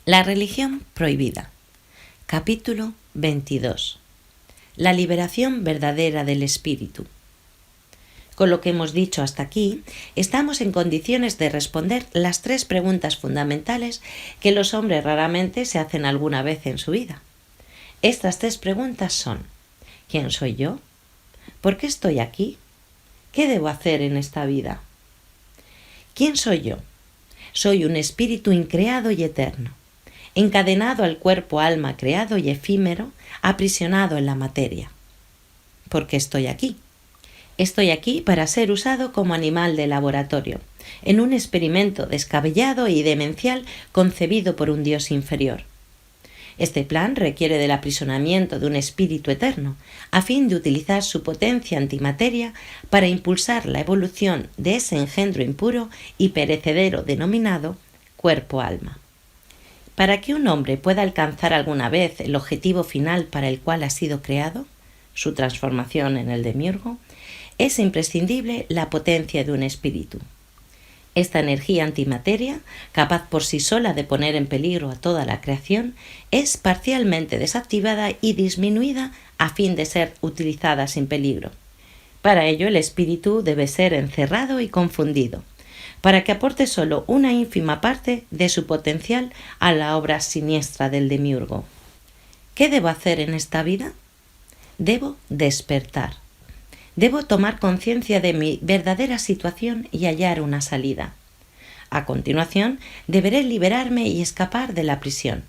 La religión prohibida. Capítulo 22. La liberación verdadera del espíritu. Con lo que hemos dicho hasta aquí, estamos en condiciones de responder las tres preguntas fundamentales que los hombres raramente se hacen alguna vez en su vida. Estas tres preguntas son: ¿quién soy yo? ¿Por qué estoy aquí? ¿Qué debo hacer en esta vida? ¿Quién soy yo? Soy un espíritu increado y eterno, encadenado al cuerpo alma creado y efímero, aprisionado en la materia. ¿Por qué estoy aquí? Estoy aquí para ser usado como animal de laboratorio, en un experimento descabellado y demencial concebido por un dios inferior. Este plan requiere del aprisionamiento de un espíritu eterno, a fin de utilizar su potencia antimateria para impulsar la evolución de ese engendro impuro y perecedero denominado cuerpo-alma. Para que un hombre pueda alcanzar alguna vez el objetivo final para el cual ha sido creado, su transformación en el demiurgo, es imprescindible la potencia de un espíritu. Esta energía antimateria, capaz por sí sola de poner en peligro a toda la creación, es parcialmente desactivada y disminuida a fin de ser utilizada sin peligro. Para ello, el espíritu debe ser encerrado y confundido, para que aporte solo una ínfima parte de su potencial a la obra siniestra del demiurgo. ¿Qué debo hacer en esta vida? Debo despertar. Debo tomar conciencia de mi verdadera situación y hallar una salida. A continuación, deberé liberarme y escapar de la prisión.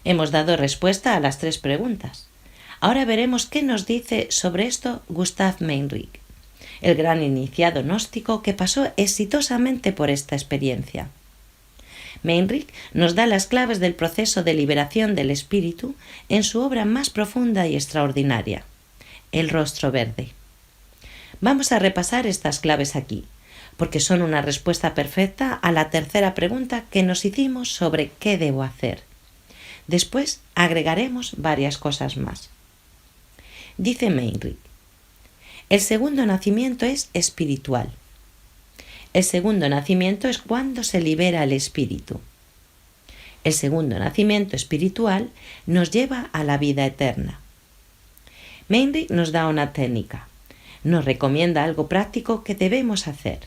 Hemos dado respuesta a las tres preguntas. Ahora veremos qué nos dice sobre esto Gustav Meynrich, el gran iniciado gnóstico que pasó exitosamente por esta experiencia. Meynrich nos da las claves del proceso de liberación del espíritu en su obra más profunda y extraordinaria, El rostro verde. Vamos a repasar estas claves aquí, porque son una respuesta perfecta a la tercera pregunta que nos hicimos sobre qué debo hacer. Después agregaremos varias cosas más. Dice Meynrich: el segundo nacimiento es espiritual. El segundo nacimiento es cuando se libera el espíritu. El segundo nacimiento espiritual nos lleva a la vida eterna. Meynrich nos da una técnica. Nos recomienda algo práctico que debemos hacer.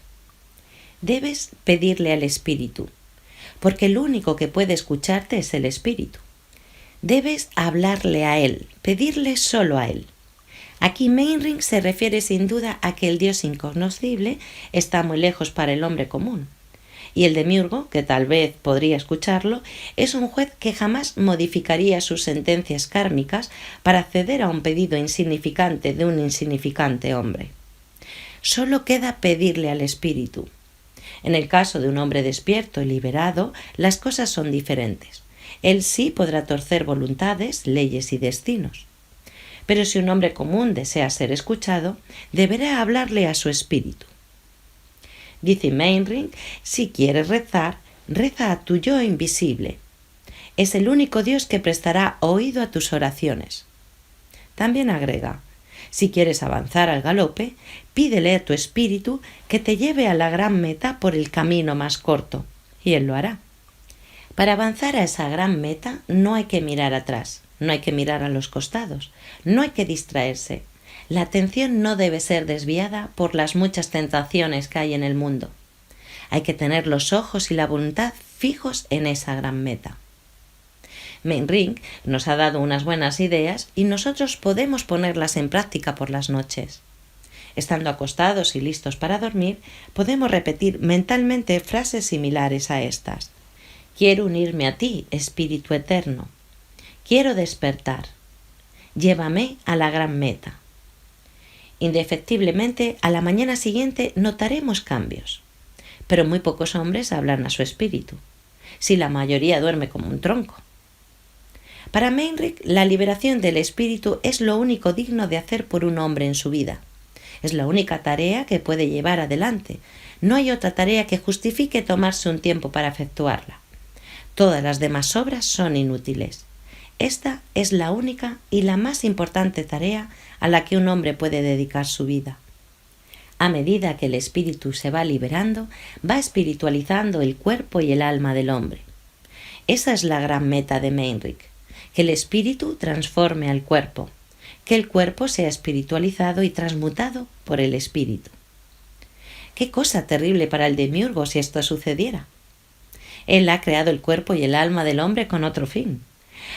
Debes pedirle al espíritu, porque el único que puede escucharte es el espíritu. Debes hablarle a él, pedirle solo a él. Aquí Meynrich se refiere sin duda a que el Dios incognoscible está muy lejos para el hombre común. Y el demiurgo, que tal vez podría escucharlo, es un juez que jamás modificaría sus sentencias kármicas para acceder a un pedido insignificante de un insignificante hombre. Solo queda pedirle al espíritu. En el caso de un hombre despierto y liberado, las cosas son diferentes. Él sí podrá torcer voluntades, leyes y destinos. Pero si un hombre común desea ser escuchado, deberá hablarle a su espíritu. Dice Meynrich: si quieres rezar, reza a tu yo invisible. Es el único Dios que prestará oído a tus oraciones. También agrega: si quieres avanzar al galope, pídele a tu espíritu que te lleve a la gran meta por el camino más corto, y él lo hará. Para avanzar a esa gran meta no hay que mirar atrás, no hay que mirar a los costados, no hay que distraerse. La atención no debe ser desviada por las muchas tentaciones que hay en el mundo. Hay que tener los ojos y la voluntad fijos en esa gran meta. Meynrich nos ha dado unas buenas ideas y nosotros podemos ponerlas en práctica por las noches. Estando acostados y listos para dormir, podemos repetir mentalmente frases similares a estas. Quiero unirme a ti, Espíritu Eterno. Quiero despertar. Llévame a la gran meta. Indefectiblemente, a la mañana siguiente notaremos cambios. Pero muy pocos hombres hablan a su espíritu, si la mayoría duerme como un tronco. Para Meynrich, la liberación del espíritu es lo único digno de hacer por un hombre en su vida. Es la única tarea que puede llevar adelante. No hay otra tarea que justifique tomarse un tiempo para efectuarla. Todas las demás obras son inútiles. Esta es la única y la más importante tarea a la que un hombre puede dedicar su vida. A medida que el espíritu se va liberando, va espiritualizando el cuerpo y el alma del hombre. Esa es la gran meta de Meinrich, que el espíritu transforme al cuerpo, que el cuerpo sea espiritualizado y transmutado por el espíritu. ¡Qué cosa terrible para el demiurgo si esto sucediera! Él ha creado el cuerpo y el alma del hombre con otro fin,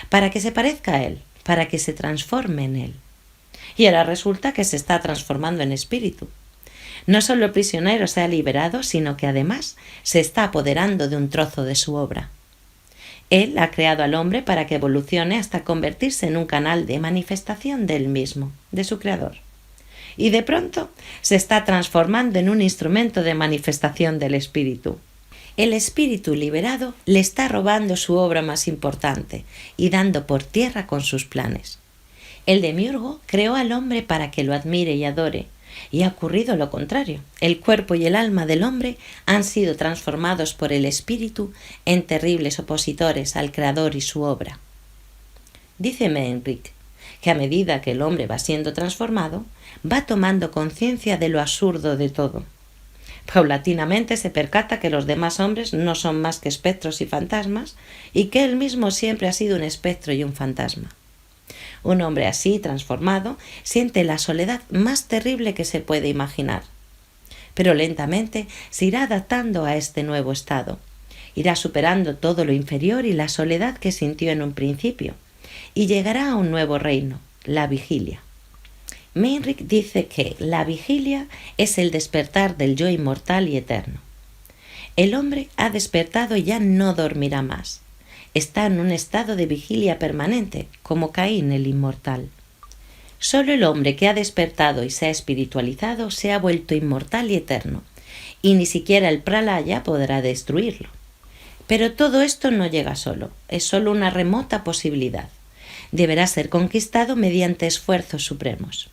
para que se parezca a él, para que se transforme en él. Y ahora resulta que se está transformando en espíritu. No solo el prisionero se ha liberado, sino que además se está apoderando de un trozo de su obra. Él ha creado al hombre para que evolucione hasta convertirse en un canal de manifestación de él mismo, de su creador. Y de pronto se está transformando en un instrumento de manifestación del espíritu. El espíritu liberado le está robando su obra más importante y dando por tierra con sus planes. El demiurgo creó al hombre para que lo admire y adore, y ha ocurrido lo contrario. El cuerpo y el alma del hombre han sido transformados por el espíritu en terribles opositores al creador y su obra. Dice Meinrich que a medida que el hombre va siendo transformado, va tomando conciencia de lo absurdo de todo. Paulatinamente se percata que los demás hombres no son más que espectros y fantasmas, y que él mismo siempre ha sido un espectro y un fantasma. Un hombre así, transformado, siente la soledad más terrible que se puede imaginar. Pero lentamente se irá adaptando a este nuevo estado. Irá superando todo lo inferior y la soledad que sintió en un principio, y llegará a un nuevo reino, la vigilia. Meinrich dice que la vigilia es el despertar del yo inmortal y eterno. El hombre ha despertado y ya no dormirá más. Está en un estado de vigilia permanente, como Caín el inmortal. Solo el hombre que ha despertado y se ha espiritualizado se ha vuelto inmortal y eterno, y ni siquiera el pralaya podrá destruirlo. Pero todo esto no llega solo, es solo una remota posibilidad. Deberá ser conquistado mediante esfuerzos supremos.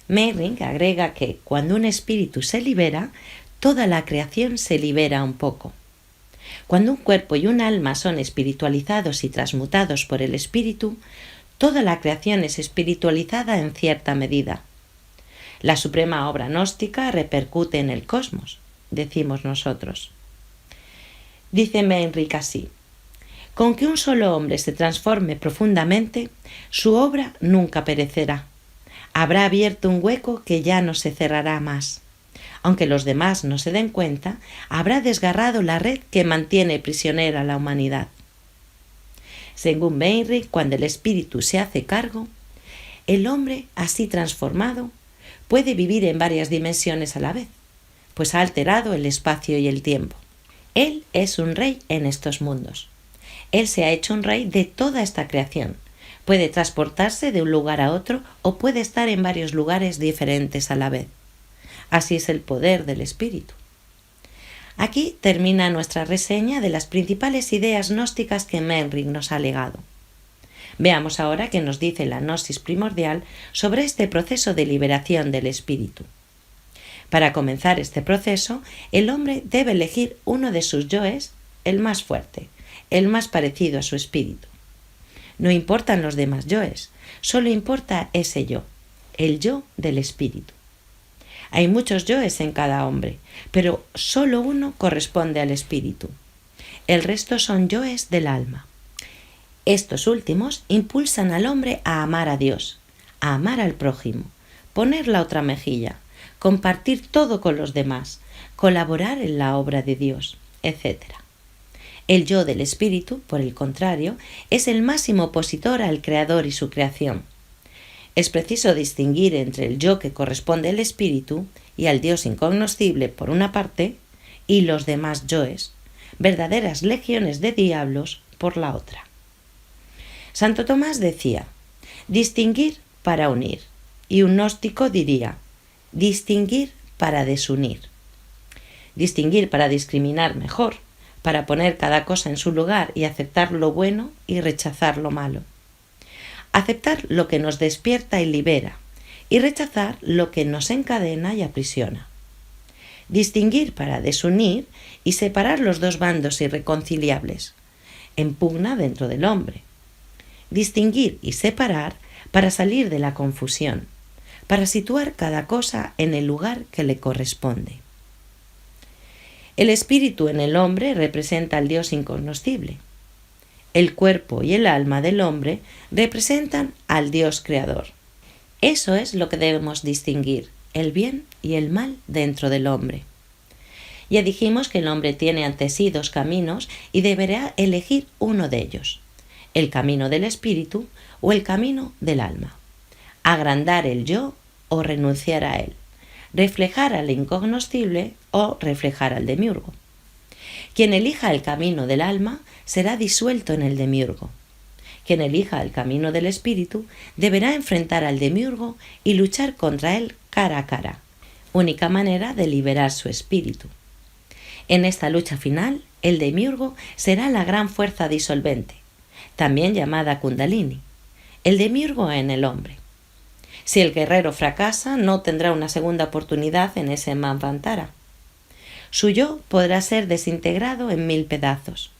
Meinrich agrega que cuando un espíritu se libera, toda la creación se libera un poco. Cuando un cuerpo y un alma son espiritualizados y transmutados por el espíritu, toda la creación es espiritualizada en cierta medida. La suprema obra gnóstica repercute en el cosmos, decimos nosotros. Dice Meinrich así: con que un solo hombre se transforme profundamente, su obra nunca perecerá. Habrá abierto un hueco que ya no se cerrará más. Aunque los demás no se den cuenta, habrá desgarrado la red que mantiene prisionera a la humanidad. Según Meinrich, cuando el espíritu se hace cargo, el hombre, así transformado, puede vivir en varias dimensiones a la vez, pues ha alterado el espacio y el tiempo. Él es un rey en estos mundos. Él se ha hecho un rey de toda esta creación. Puede transportarse de un lugar a otro o puede estar en varios lugares diferentes a la vez. Así es el poder del espíritu. Aquí termina nuestra reseña de las principales ideas gnósticas que Meinrich nos ha legado. Veamos ahora qué nos dice la gnosis primordial sobre este proceso de liberación del espíritu. Para comenzar este proceso, el hombre debe elegir uno de sus yoes, el más fuerte, el más parecido a su espíritu. No importan los demás yoes, solo importa ese yo, el yo del espíritu. Hay muchos yoes en cada hombre, pero solo uno corresponde al espíritu. El resto son yoes del alma. Estos últimos impulsan al hombre a amar a Dios, a amar al prójimo, poner la otra mejilla, compartir todo con los demás, colaborar en la obra de Dios, etc. El yo del espíritu, por el contrario, es el máximo opositor al creador y su creación. Es preciso distinguir entre el yo que corresponde al espíritu y al Dios incognoscible por una parte, y los demás yoes, verdaderas legiones de diablos, por la otra. Santo Tomás decía: distinguir para unir, y un gnóstico diría: distinguir para desunir. Distinguir para discriminar mejor, para poner cada cosa en su lugar y aceptar lo bueno y rechazar lo malo. Aceptar lo que nos despierta y libera, y rechazar lo que nos encadena y aprisiona. Distinguir para desunir y separar los dos bandos irreconciliables, en pugna dentro del hombre. Distinguir y separar para salir de la confusión, para situar cada cosa en el lugar que le corresponde. El espíritu en el hombre representa al Dios incognoscible. el cuerpo y el alma del hombre representan al Dios creador. Eso es lo que debemos distinguir, el bien y el mal dentro del hombre. Ya dijimos que el hombre tiene ante sí dos caminos y deberá elegir uno de ellos, el camino del espíritu o el camino del alma. Agrandar el yo o renunciar a él, reflejar al incognoscible o reflejar al demiurgo. Quien elija el camino del alma será disuelto en el demiurgo. Quien elija el camino del espíritu deberá enfrentar al demiurgo y luchar contra él cara a cara, única manera de liberar su espíritu. En esta lucha final, el demiurgo será la gran fuerza disolvente, también llamada Kundalini, el demiurgo en el hombre. Si el guerrero fracasa, no tendrá una segunda oportunidad en ese Manvantara. Su yo podrá ser desintegrado en 1000 pedazos,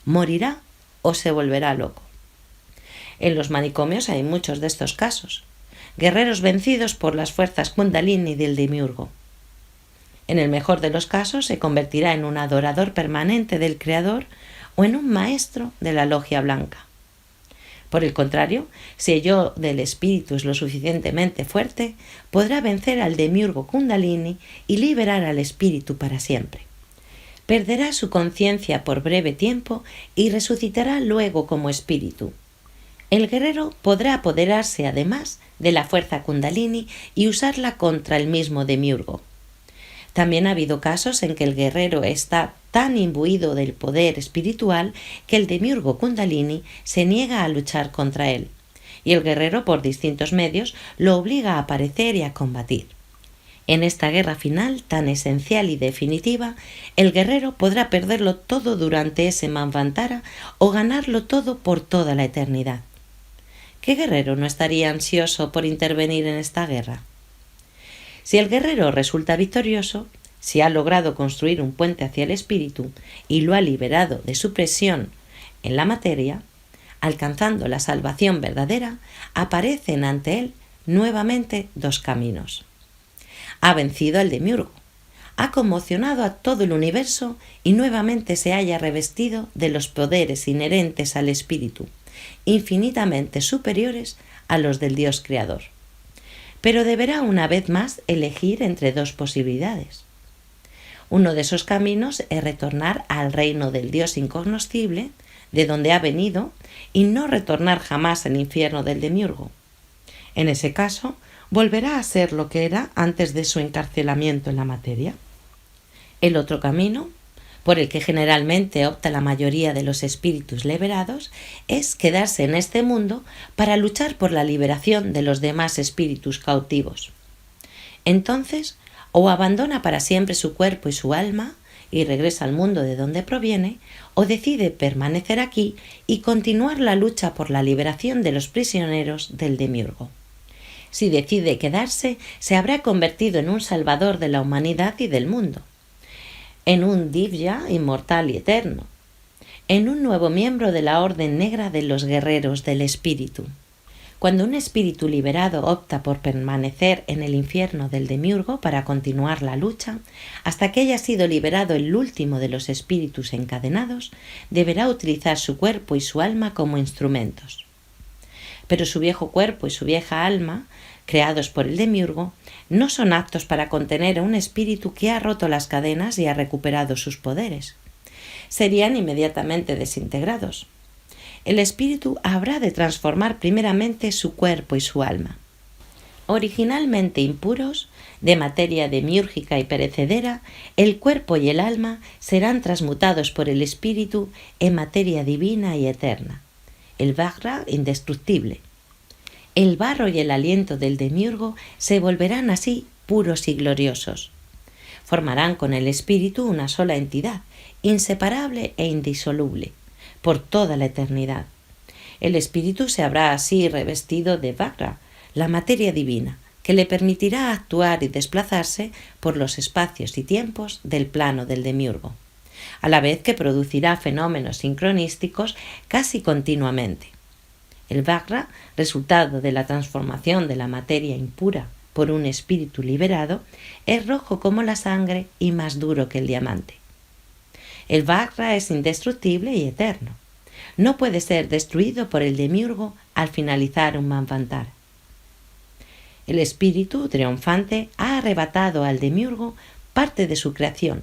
morirá o se volverá loco. En los manicomios hay muchos de estos casos, guerreros vencidos por las fuerzas Kundalini del demiurgo. En el mejor de los casos se convertirá en un adorador permanente del Creador o en un maestro de la logia blanca. Por el contrario, si el yo del espíritu es lo suficientemente fuerte, podrá vencer al demiurgo Kundalini y liberar al espíritu para siempre. Perderá su conciencia por breve tiempo y resucitará luego como espíritu. El guerrero podrá apoderarse además de la fuerza Kundalini y usarla contra el mismo demiurgo. También ha habido casos en que el guerrero está tan imbuido del poder espiritual que el demiurgo Kundalini se niega a luchar contra él, y el guerrero por distintos medios lo obliga a aparecer y a combatir. En esta guerra final tan esencial y definitiva, el guerrero podrá perderlo todo durante ese Manvantara o ganarlo todo por toda la eternidad. ¿Qué guerrero no estaría ansioso por intervenir en esta guerra? Si el guerrero resulta victorioso, si ha logrado construir un puente hacia el espíritu y lo ha liberado de su presión en la materia, alcanzando la salvación verdadera, aparecen ante él nuevamente dos caminos. Ha vencido al demiurgo, ha conmocionado a todo el universo y nuevamente se halla revestido de los poderes inherentes al espíritu, infinitamente superiores a los del Dios creador. Pero deberá una vez más elegir entre dos posibilidades. Uno de esos caminos es retornar al reino del Dios incognoscible, de donde ha venido, y no retornar jamás al infierno del demiurgo. En ese caso, volverá a ser lo que era antes de su encarcelamiento en la materia. El otro camino, por el que generalmente opta la mayoría de los espíritus liberados, es quedarse en este mundo para luchar por la liberación de los demás espíritus cautivos. Entonces, o abandona para siempre su cuerpo y su alma y regresa al mundo de donde proviene, o decide permanecer aquí y continuar la lucha por la liberación de los prisioneros del demiurgo. Si decide quedarse, se habrá convertido en un salvador de la humanidad y del mundo, en un Divya inmortal y eterno, en un nuevo miembro de la Orden Negra de los Guerreros del Espíritu. Cuando un espíritu liberado opta por permanecer en el infierno del demiurgo para continuar la lucha, hasta que haya sido liberado el último de los espíritus encadenados, deberá utilizar su cuerpo y su alma como instrumentos. Pero su viejo cuerpo y su vieja alma, creados por el demiurgo, no son aptos para contener a un espíritu que ha roto las cadenas y ha recuperado sus poderes. Serían inmediatamente desintegrados. El espíritu habrá de transformar primeramente su cuerpo y su alma. Originalmente impuros, de materia demiúrgica y perecedera, el cuerpo y el alma serán transmutados por el espíritu en materia divina y eterna, el Vajra indestructible. El barro y el aliento del demiurgo se volverán así puros y gloriosos. Formarán con el espíritu una sola entidad, inseparable e indisoluble, por toda la eternidad. El espíritu se habrá así revestido de Vajra, la materia divina, que le permitirá actuar y desplazarse por los espacios y tiempos del plano del demiurgo, a la vez que producirá fenómenos sincronísticos casi continuamente. El Vajra, resultado de la transformación de la materia impura por un espíritu liberado, es rojo como la sangre y más duro que el diamante. El Vajra es indestructible y eterno. no puede ser destruido por el demiurgo al finalizar un manvantar. El espíritu triunfante ha arrebatado al demiurgo parte de su creación,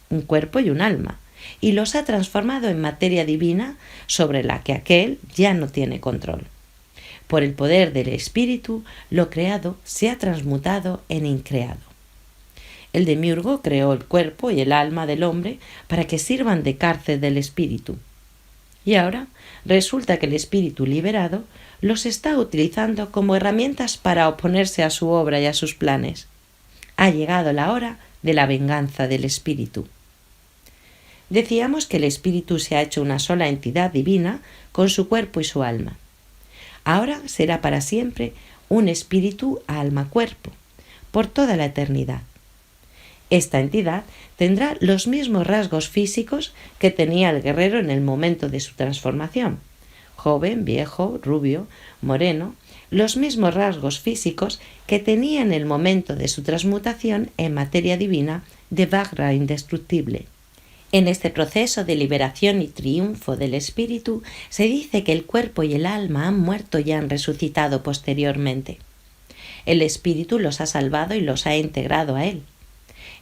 un cuerpo y un alma, y los ha transformado en materia divina sobre la que aquel ya no tiene control. Por el poder del espíritu, lo creado se ha transmutado en increado. El demiurgo creó el cuerpo y el alma del hombre para que sirvan de cárcel del espíritu. Y ahora resulta que el espíritu liberado los está utilizando como herramientas para oponerse a su obra y a sus planes. Ha llegado la hora de la venganza del espíritu. Decíamos que el espíritu se ha hecho una sola entidad divina con su cuerpo y su alma. Ahora será para siempre un espíritu alma-cuerpo, por toda la eternidad. Esta entidad tendrá los mismos rasgos físicos que tenía el guerrero en el momento de su transformación. Joven, viejo, rubio, moreno, los mismos rasgos físicos que tenía en el momento de su transmutación en materia divina de Vajra indestructible. En este proceso de liberación y triunfo del espíritu se dice que el cuerpo y el alma han muerto y han resucitado posteriormente. El espíritu los ha salvado y los ha integrado a él.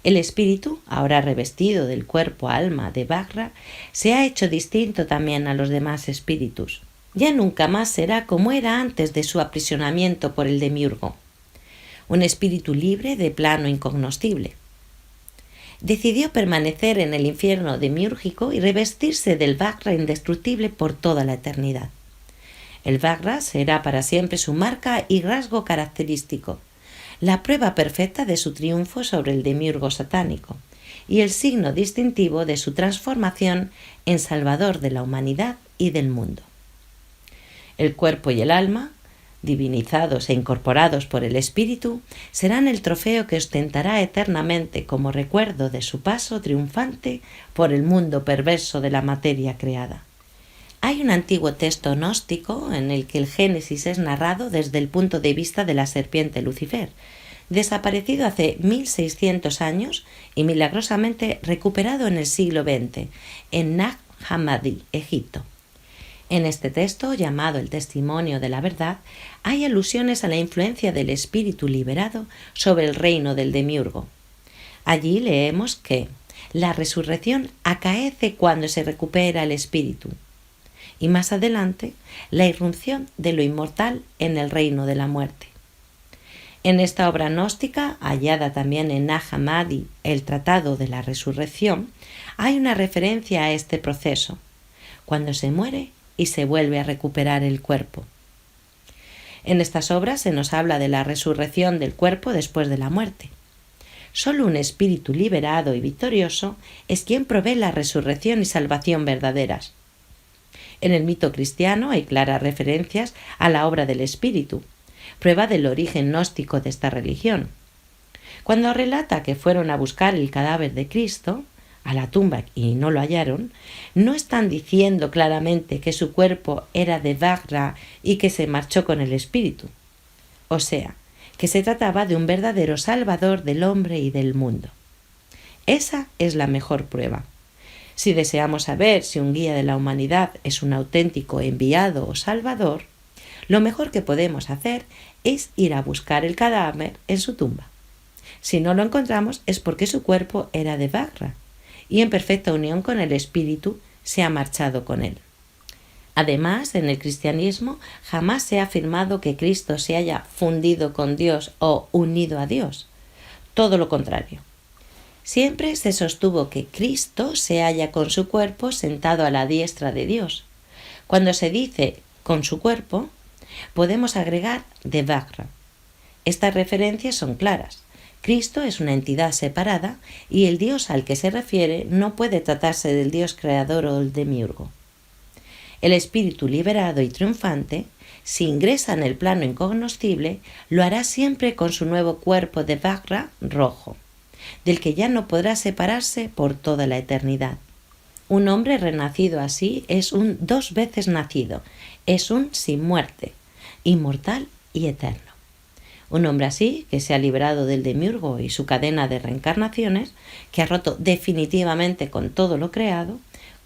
El espíritu, ahora revestido del cuerpo-alma de Vajra, se ha hecho distinto también a los demás espíritus. Ya nunca más será como era antes de su aprisionamiento por el demiurgo. Un espíritu libre de plano incognoscible. Decidió permanecer en el infierno demiúrgico y revestirse del Vajra indestructible por toda la eternidad. El Vajra será para siempre su marca y rasgo característico, la prueba perfecta de su triunfo sobre el demiurgo satánico y el signo distintivo de su transformación en salvador de la humanidad y del mundo. El cuerpo y el alma, divinizados e incorporados por el espíritu, serán el trofeo que ostentará eternamente como recuerdo de su paso triunfante por el mundo perverso de la materia creada. Hay un antiguo texto gnóstico en el que el Génesis es narrado desde el punto de vista de la serpiente Lucifer, desaparecido hace 1600 años y milagrosamente recuperado en el siglo XX, en Nag Hammadi, Egipto. En este texto, llamado el Testimonio de la Verdad, hay alusiones a la influencia del espíritu liberado sobre el reino del demiurgo. Allí leemos que la resurrección acaece cuando se recupera el espíritu, y más adelante, la irrupción de lo inmortal en el reino de la muerte. En esta obra gnóstica, hallada también en Nag Hammadi, el Tratado de la Resurrección, hay una referencia a este proceso, cuando se muere y se vuelve a recuperar el cuerpo. En estas obras se nos habla de la resurrección del cuerpo después de la muerte. Solo un espíritu liberado y victorioso es quien provee la resurrección y salvación verdaderas. En el mito cristiano hay claras referencias a la obra del espíritu, prueba del origen gnóstico de esta religión. Cuando relata que fueron a buscar el cadáver de Cristo a la tumba y no lo hallaron, no están diciendo claramente que su cuerpo era de Vajra y que se marchó con el espíritu. O sea, que se trataba de un verdadero salvador del hombre y del mundo. Esa es la mejor prueba. Si deseamos saber si un guía de la humanidad es un auténtico enviado o salvador, lo mejor que podemos hacer es ir a buscar el cadáver en su tumba. Si no lo encontramos es porque su cuerpo era de Vajra y en perfecta unión con el espíritu se ha marchado con él. Además, en el cristianismo jamás se ha afirmado que Cristo se haya fundido con Dios o unido a Dios. Todo lo contrario. Siempre se sostuvo que Cristo se halla con su cuerpo sentado a la diestra de Dios. Cuando se dice con su cuerpo, podemos agregar de Vajra. Estas referencias son claras. Cristo es una entidad separada y el Dios al que se refiere no puede tratarse del Dios creador o del demiurgo. El espíritu liberado y triunfante, si ingresa en el plano incognoscible, lo hará siempre con su nuevo cuerpo de Vajra rojo, del que ya no podrá separarse por toda la eternidad. Un hombre renacido así es un 2 veces nacido, es un sin muerte, inmortal y eterno. Un hombre así, que se ha librado del demiurgo y su cadena de reencarnaciones, que ha roto definitivamente con todo lo creado,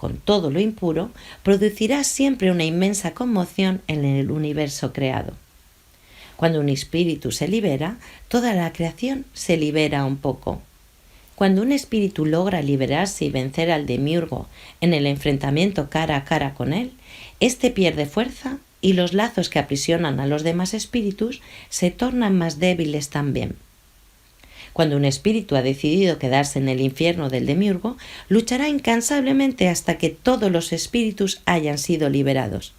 con todo lo impuro, producirá siempre una inmensa conmoción en el universo creado. Cuando un espíritu se libera, toda la creación se libera un poco. Cuando un espíritu logra liberarse y vencer al demiurgo en el enfrentamiento cara a cara con él, éste pierde fuerza y los lazos que aprisionan a los demás espíritus se tornan más débiles también. Cuando un espíritu ha decidido quedarse en el infierno del demiurgo, luchará incansablemente hasta que todos los espíritus hayan sido liberados,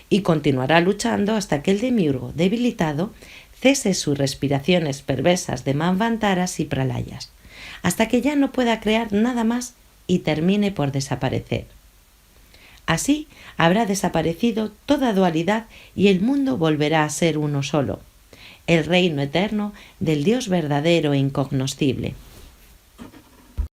y continuará luchando hasta que el demiurgo, debilitado, cese sus respiraciones perversas de manvantaras y pralayas, hasta que ya no pueda crear nada más y termine por desaparecer. Así habrá desaparecido toda dualidad y el mundo volverá a ser uno solo, el reino eterno del Dios verdadero e incognoscible.